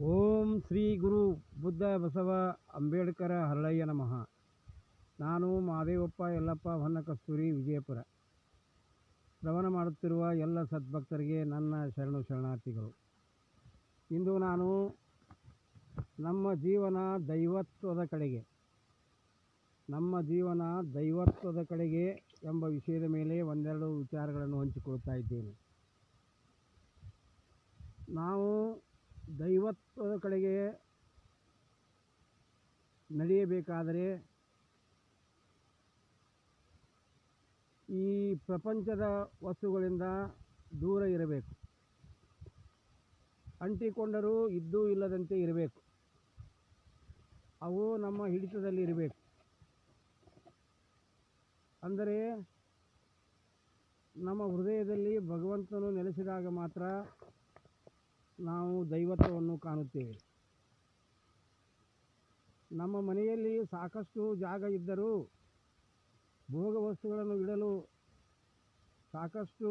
ಓಂ ಶ್ರೀ ಗುರು ಬುದ್ಧ ಬಸವ ಅಂಬೇಡ್ಕರ ಹರಳಯ್ಯ ನಮಃ. ನಾನು ಮಾದೇವಪ್ಪ ಯಲ್ಲಪ್ಪ ಹೊನ್ನಕಸ್ತೂರಿ, ವಿಜಯಪುರ. ಶ್ರವಣ ಮಾಡುತ್ತಿರುವ ಎಲ್ಲ ಸದ್ಭಕ್ತರಿಗೆ ನನ್ನ ಶರಣಾರ್ಥಿಗಳು. ಇಂದು ನಾನು ನಮ್ಮ ಜೀವನ ದೈವತ್ವದ ಕಡೆಗೆ ಎಂಬ ವಿಷಯದ ಮೇಲೆ ಒಂದೆರಡು ವಿಚಾರಗಳನ್ನು ಹಂಚಿಕೊಳ್ತಾ ಇದ್ದೇನೆ. ನಾವು ದೈವತ್ವದ ಕಡೆಗೆ ನಡೆಯಬೇಕಾದರೆ ಈ ಪ್ರಪಂಚದ ವಸ್ತುಗಳಿಂದ ದೂರ ಇರಬೇಕು. ಅಂಟಿಕೊಂಡರೂ ಇದ್ದೂ ಇಲ್ಲದಂತೆ ಇರಬೇಕು. ಅವು ನಮ್ಮ ಹಿಡಿತದಲ್ಲಿ ಇರಬೇಕು. ಅಂದರೆ ನಮ್ಮ ಹೃದಯದಲ್ಲಿ ಭಗವಂತನು ನೆಲೆಸಿದಾಗ ಮಾತ್ರ ನಾವು ದೈವತ್ವವನ್ನು ಕಾಣುತ್ತೇವೆ. ನಮ್ಮ ಮನೆಯಲ್ಲಿ ಸಾಕಷ್ಟು ಜಾಗ ಇದ್ದರೂ, ಭೋಗ ವಸ್ತುಗಳನ್ನು ಇಡಲು ಸಾಕಷ್ಟು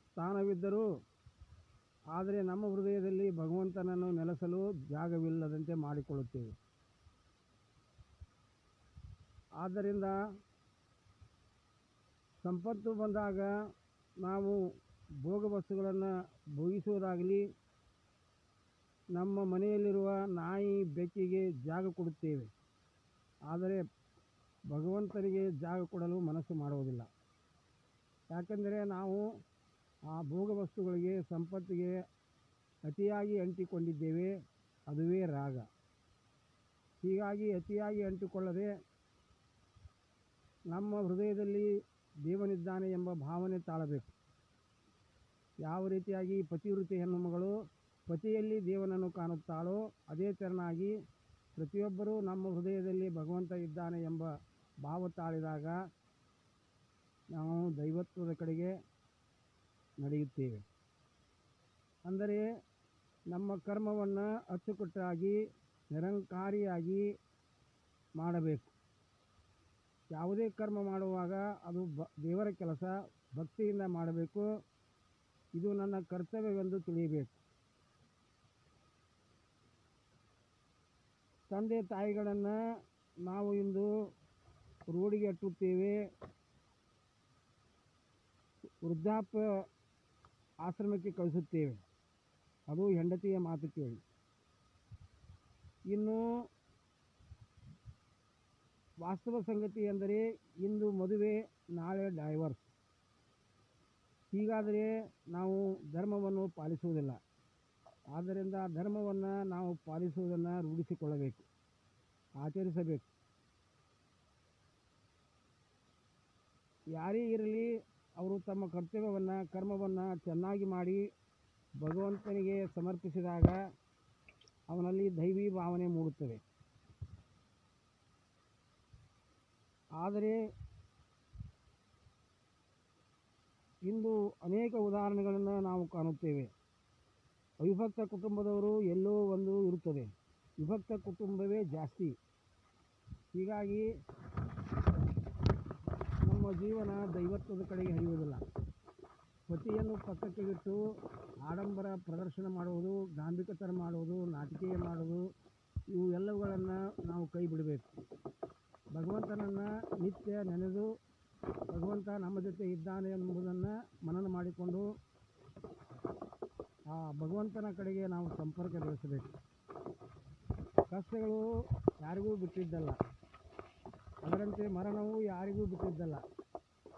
ಸ್ಥಾನವಿದ್ದರೂ, ಆದರೆ ನಮ್ಮ ಹೃದಯದಲ್ಲಿ ಭಗವಂತನನ್ನು ನೆಲೆಸಲು ಜಾಗವಿಲ್ಲದಂತೆ ಮಾಡಿಕೊಳ್ಳುತ್ತೇವೆ. ಆದ್ದರಿಂದ ಸಂಪತ್ತು ಬಂದಾಗ ನಾವು ಭೋಗ ವಸ್ತುಗಳನ್ನು ಭೋಗಿಸುವುದಾಗಲಿ, ನಮ್ಮ ಮನೆಯಲ್ಲಿರುವ ನಾಯಿ ಬೆಕ್ಕಿಗೆ ಜಾಗ ಕೊಡುತ್ತೇವೆ. ಆದರೆ ಭಗವಂತನಿಗೆ ಜಾಗ ಕೊಡಲು ಮನಸ್ಸು ಮಾಡುವುದಿಲ್ಲ. ಯಾಕೆಂದರೆ ನಾವು ಆ ಭೋಗ ವಸ್ತುಗಳಿಗೆ, ಸಂಪತ್ತಿಗೆ ಅತಿಯಾಗಿ ಅಂಟಿಕೊಂಡಿದ್ದೇವೆ. ಅದುವೇ ರಾಗ. ಹೀಗಾಗಿ ಅತಿಯಾಗಿ ಅಂಟಿಕೊಳ್ಳದೆ ನಮ್ಮ ಹೃದಯದಲ್ಲಿ ದೇವನಿದ್ದಾನೆ ಎಂಬ ಭಾವನೆ ತಾಳಬೇಕು. ಯಾವ ರೀತಿಯಾಗಿ ಪತಿವೃತ್ತಿ ಹೆಣ್ಣುಮಗಳು ಪತಿಯಲ್ಲಿ ದೇವನನ್ನು ಕಾಣುತ್ತಾಳೋ, ಅದೇ ತೆರನಾಗಿ ಪ್ರತಿಯೊಬ್ಬರೂ ನಮ್ಮ ಹೃದಯದಲ್ಲಿ ಭಗವಂತ ಇದ್ದಾನೆ ಎಂಬ ಭಾವ ತಾಳಿದಾಗ ನಾವು ದೈವತ್ವದ ಕಡೆಗೆ ನಡೆಯುತ್ತೇವೆ. ಅಂದರೆ ನಮ್ಮ ಕರ್ಮವನ್ನು ಅಚ್ಚುಕಟ್ಟಾಗಿ ನಿರಂಕಾರಿಯಾಗಿ ಮಾಡಬೇಕು. ಯಾವುದೇ ಕರ್ಮ ಮಾಡುವಾಗ ಅದು ದೇವರ ಕೆಲಸ, ಭಕ್ತಿಯಿಂದ ಮಾಡಬೇಕು. ಇದು ನನ್ನ ಕರ್ತವ್ಯವೆಂದು ತಿಳಿಯಬೇಕು. ತಂದೆ ತಾಯಿಗಳನ್ನು ನಾವು ಇಂದು ರೋಡಿಗೆ ಅಟ್ಟುತ್ತೇವೆ, ವೃದ್ಧಾಪ್ಯ ಆಶ್ರಮಕ್ಕೆ ಕಳಿಸುತ್ತೇವೆ. ಅದು ಹೆಂಡತಿಯ ಮಾತು ಕೇಳಿ. ಇನ್ನು ವಾಸ್ತವ ಸಂಗತಿ ಎಂದರೆ ಇಂದು ಮದುವೆ, ನಾಳೆ ಡೈವರ್ಸ್. ಹೀಗಾದರೆ ನಾವು ಧರ್ಮವನ್ನು ಪಾಲಿಸುವುದಿಲ್ಲ. ಆದ್ದರಿಂದ ಧರ್ಮವನ್ನು ನಾವು ಪಾಲಿಸುವುದನ್ನು ರೂಢಿಸಿಕೊಳ್ಳಬೇಕು, ಆಚರಿಸಬೇಕು. ಯಾರೇ ಇರಲಿ, ಅವರು ತಮ್ಮ ಕರ್ತವ್ಯವನ್ನು, ಕರ್ಮವನ್ನು ಚೆನ್ನಾಗಿ ಮಾಡಿ ಭಗವಂತನಿಗೆ ಸಮರ್ಪಿಸಿದಾಗ ಅವನಲ್ಲಿ ದೈವಿ ಭಾವನೆ ಮೂಡುತ್ತದೆ. ಆದರೆ ಇಂದು ಅನೇಕ ಉದಾಹರಣೆಗಳನ್ನು ನಾವು ಕಾಣುತ್ತೇವೆ. ಅವಿಭಕ್ತ ಕುಟುಂಬದವರು ಎಲ್ಲೋ ಒಂದು ಇರುತ್ತದೆ, ವಿಭಕ್ತ ಕುಟುಂಬವೇ ಜಾಸ್ತಿ. ಹೀಗಾಗಿ ನಮ್ಮ ಜೀವನ ದೈವತ್ವದ ಕಡೆಗೆ ಹರಿಯುವುದಿಲ್ಲ. ಪತಿಯನ್ನು ಪಕ್ಕಕ್ಕೆ ಇಟ್ಟು ಆಡಂಬರ ಪ್ರದರ್ಶನ ಮಾಡುವುದು, ದಾಂಭಿಕತನ ಮಾಡುವುದು, ನಾಟಕೀಯ ಮಾಡುವುದು, ಇವು ಎಲ್ಲವುಗಳನ್ನು ನಾವು ಕೈ ಬಿಡಬೇಕು. ಭಗವಂತನನ್ನು ನಿತ್ಯ ನೆನೆದು ಭಗವಂತ ನಮ್ಮ ಜೊತೆ ಇದ್ದಾನೆ ಎಂಬುದನ್ನು ಮನನ ಮಾಡಿಕೊಂಡು ಆ ಭಗವಂತನ ಕಡೆಗೆ ನಾವು ಸಂಪರ್ಕ ಬೆಳೆಸಬೇಕು. ಕಷ್ಟಗಳು ಯಾರಿಗೂ ಬಿಟ್ಟಿದ್ದಲ್ಲ, ಅದರಂತೆ ಮರಣವು ಯಾರಿಗೂ ಬಿಟ್ಟಿದ್ದಲ್ಲ.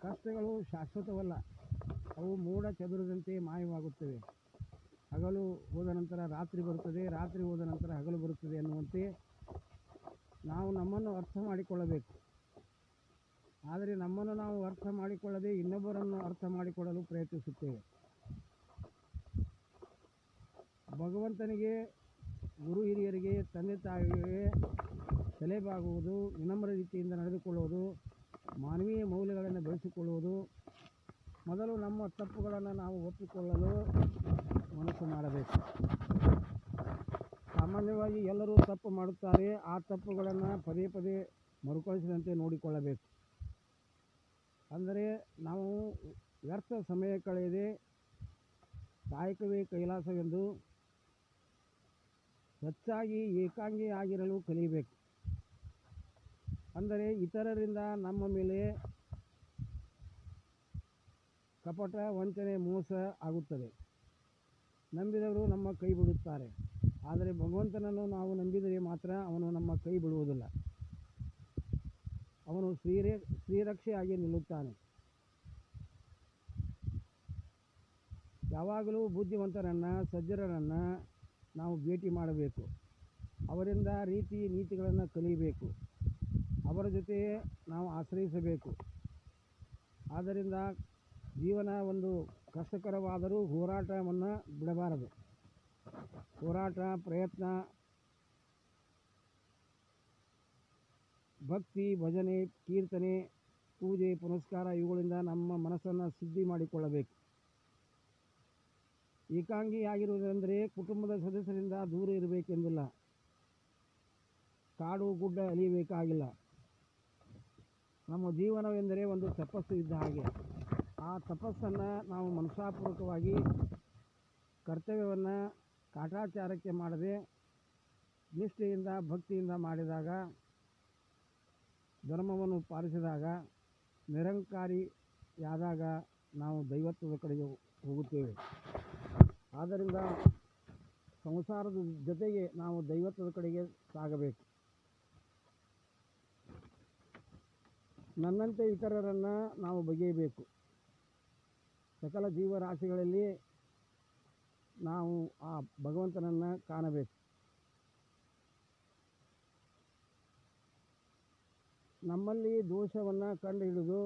ಕಷ್ಟಗಳು ಶಾಶ್ವತವಲ್ಲ, ಅವು ಮೋಡ ಚದುರದಂತೆ ಮಾಯವಾಗುತ್ತವೆ. ಹಗಲು ಹೋದ ನಂತರ ರಾತ್ರಿ ಬರುತ್ತದೆ, ರಾತ್ರಿ ಹೋದ ನಂತರ ಹಗಲು ಬರುತ್ತದೆ ಎನ್ನುವಂತೆ ನಾವು ನಮ್ಮನ್ನು ಅರ್ಥ ಮಾಡಿಕೊಳ್ಳಬೇಕು. ಆದರೆ ನಮ್ಮನ್ನು ನಾವು ಅರ್ಥ ಮಾಡಿಕೊಳ್ಳದೆ ಇನ್ನೊಬ್ಬರನ್ನು ಅರ್ಥ ಮಾಡಿಕೊಳ್ಳಲು ಪ್ರಯತ್ನಿಸುತ್ತೇವೆ. ಭಗವಂತನಿಗೆ, ಗುರು ಹಿರಿಯರಿಗೆ, ತಂದೆ ತಾಯಿಗೆ ತಲೆಬಾಗುವುದು, ವಿನಮ್ರ ರೀತಿಯಿಂದ ನಡೆದುಕೊಳ್ಳುವುದು, ಮಾನವೀಯ ಮೌಲ್ಯಗಳನ್ನು ಬೆಳೆಸಿಕೊಳ್ಳುವುದು, ಮೊದಲು ನಮ್ಮ ತಪ್ಪುಗಳನ್ನು ನಾವು ಒಪ್ಪಿಕೊಳ್ಳಲು ಮನಸ್ಸು ಮಾಡಬೇಕು. ಸಾಮಾನ್ಯವಾಗಿ ಎಲ್ಲರೂ ತಪ್ಪು ಮಾಡುತ್ತಾರೆ. ಆ ತಪ್ಪುಗಳನ್ನು ಪದೇ ಪದೇ ಮರುಕಳಿಸದಂತೆ ನೋಡಿಕೊಳ್ಳಬೇಕು. ಅಂದರೆ ನಾವು ವ್ಯರ್ಥ ಸಮಯ ಕಳೆಯದೆ ಕಾಯಕವೇ ಕೈಲಾಸವೆಂದು ಹೆಚ್ಚಾಗಿ ಏಕಾಂಗಿ ಆಗಿರಲು ಕಲಿಯಬೇಕು. ಅಂದರೆ ಇತರರಿಂದ ನಮ್ಮ ಮೇಲೆ ಕಪಟ, ವಂಚನೆ, ಮೋಸ ಆಗುತ್ತದೆ. ನಂಬಿದವರು ನಮ್ಮ ಕೈ ಬಿಡುತ್ತಾರೆ, ಆದರೆ ಭಗವಂತನನ್ನು ನಾವು ನಂಬಿದರೆ ಮಾತ್ರ ಅವನು ನಮ್ಮ ಕೈ ಬಿಡುವುದಿಲ್ಲ. ಅವನು ಶ್ರೀರಕ್ಷೆಯಾಗಿ ನಿಲ್ಲುತ್ತಾನೆ. ಯಾವಾಗಲೂ ಬುದ್ಧಿವಂತರನ್ನು, ಸಜ್ಜನರನ್ನು ನಾವು ಭೇಟಿ ಮಾಡಬೇಕು. ಅವರಿಂದ ರೀತಿ ನೀತಿಗಳನ್ನು ಕಲಿಯಬೇಕು. ಅವರ ಜೊತೆ ನಾವು ಆಶ್ರಯಿಸಬೇಕು. ಆದ್ದರಿಂದ ಜೀವನ ಒಂದು ಕಷ್ಟಕರವಾದರೂ ಹೋರಾಟವನ್ನು ಬಿಡಬಾರದು. ಹೋರಾಟ, ಪ್ರಯತ್ನ, ಭಕ್ತಿ, ಭಜನೆ, ಕೀರ್ತನೆ, ಪೂಜೆ, ಪುನಸ್ಕಾರ ಇವುಗಳಿಂದ ನಮ್ಮ ಮನಸ್ಸನ್ನು ಶುದ್ಧಿ ಮಾಡಿಕೊಳ್ಳಬೇಕು. ಏಕಾಂಗಿಯಾಗಿರುವುದೆಂದರೆ ಕುಟುಂಬದ ಸದಸ್ಯರಿಂದ ದೂರ ಇರಬೇಕೆಂದಿಲ್ಲ. ಕಾಡು ಗುಡ್ಡ ಅಲಿಯಬೇಕಾಗಿಲ್ಲ. ನಮ್ಮ ಜೀವನವೆಂದರೆ ಒಂದು ತಪಸ್ಸು ಇದ್ದ ಹಾಗೆ. ಆ ತಪಸ್ಸನ್ನು ನಾವು ಮನಸಾಪೂರ್ವಕವಾಗಿ ಕರ್ತವ್ಯವನ್ನು ಕಾಟಾಚಾರಕ್ಕೆ ಮಾಡದೆ ನಿಷ್ಠೆಯಿಂದ, ಭಕ್ತಿಯಿಂದ ಮಾಡಿದಾಗ, ಧರ್ಮವನ್ನು ಪಾಲಿಸಿದಾಗ, ನಿರಂಕಾರಿಯಾದಾಗ ನಾವು ದೈವತ್ವದ ಕಡೆಗೆ ಹೋಗುತ್ತೇವೆ. ಆದ್ದರಿಂದ ಸಂಸಾರದ ಜೊತೆಗೆ ನಾವು ದೈವತ್ವದ ಕಡೆಗೆ ಸಾಗಬೇಕು. ನನ್ನಂತೆ ಇತರರನ್ನು ನಾವು ಬಗೆಯಬೇಕು. ಸಕಲ ಜೀವರಾಶಿಗಳಲ್ಲಿ ನಾವು ಆ ಭಗವಂತನನ್ನು ಕಾಣಬೇಕು. ನಮ್ಮಲ್ಲಿ ದೋಷವನ್ನು ಕಂಡುಹಿಡಿದು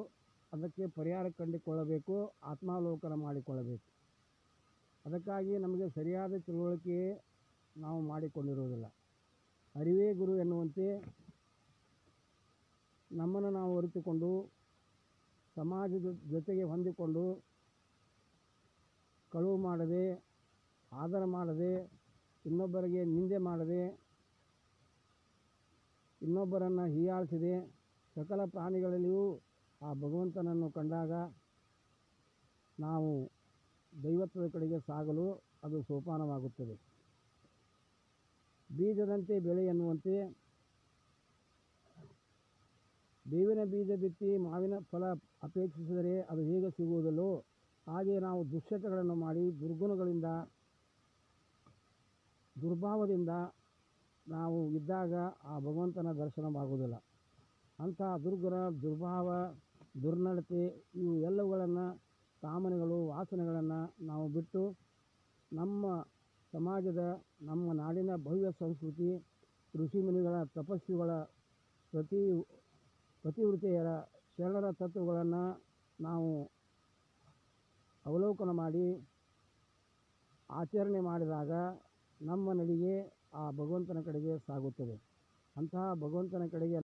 ಅದಕ್ಕೆ ಪರಿಹಾರ ಕಂಡುಕೊಳ್ಳಬೇಕು, ಆತ್ಮಾವಲೋಕನ ಮಾಡಿಕೊಳ್ಳಬೇಕು. ಅದಕ್ಕಾಗಿ ನಮಗೆ ಸರಿಯಾದ ತಿಳುವಳಿಕೆ ನಾವು ಮಾಡಿಕೊಂಡಿರುವುದಿಲ್ಲ. ಅರಿವೇ ಗುರು ಎನ್ನುವಂತೆ ನಮ್ಮನ್ನು ನಾವು ಅರಿತುಕೊಂಡು ಸಮಾಜದ ಜೊತೆಗೆ ಹೊಂದಿಕೊಂಡು ಕಳುವು ಮಾಡದೆ, ಆದರ ಮಾಡದೆ, ಇನ್ನೊಬ್ಬರಿಗೆ ನಿಂದೆ ಮಾಡದೆ, ಇನ್ನೊಬ್ಬರನ್ನು ಹೀಯಾಳಿಸದೆ ಸಕಲ ಪ್ರಾಣಿಗಳಲ್ಲಿಯೂ ಆ ಭಗವಂತನನ್ನು ಕಂಡಾಗ ನಾವು ದೈವತ್ವದ ಕಡೆಗೆ ಸಾಗಲು ಅದು ಸೋಪಾನವಾಗುತ್ತದೆ. ಬೀಜದಂತೆ ಬೆಳೆ ಎನ್ನುವಂತೆ ಬೇವಿನ ಬೀಜ ಬಿತ್ತಿ ಮಾವಿನ ಫಲ ಅಪೇಕ್ಷಿಸಿದರೆ ಅದು ಹೇಗೆ ಸಿಗುವುದಿಲ್ಲೋ ಹಾಗೆ ನಾವು ದುಶ್ಚಟಗಳನ್ನು ಮಾಡಿ ದುರ್ಗುಣಗಳಿಂದ, ದುರ್ಭಾವದಿಂದ ನಾವು ಇದ್ದಾಗ ಆ ಭಗವಂತನ ದರ್ಶನವಾಗುವುದಿಲ್ಲ. ಅಂತಹ ದುರ್ಗುಣ, ದುರ್ಭಾವ, ದುರ್ನಡತೆ ಇವು ಎಲ್ಲವುಗಳನ್ನು, ಕಾಮನೆಗಳು, ವಾಸನೆಗಳನ್ನು ನಾವು ಬಿಟ್ಟು ನಮ್ಮ ಸಮಾಜದ, ನಮ್ಮ ನಾಡಿನ ಭವ್ಯ ಸಂಸ್ಕೃತಿ, ಋಷಿಮುನಿಗಳ, ತಪಸ್ವಿಗಳ, ಪತಿವೃತೆಯರ, ಶರಣರ ತತ್ವಗಳನ್ನು ನಾವು ಅವಲೋಕನ ಮಾಡಿ ಆಚರಣೆ ಮಾಡಿದಾಗ ನಮ್ಮ ನಡಿಗೆ ಆ ಭಗವಂತನ ಕಡೆಗೆ ಸಾಗುತ್ತದೆ. ಅಂತಹ ಭಗವಂತನ ಕಡೆಗೆ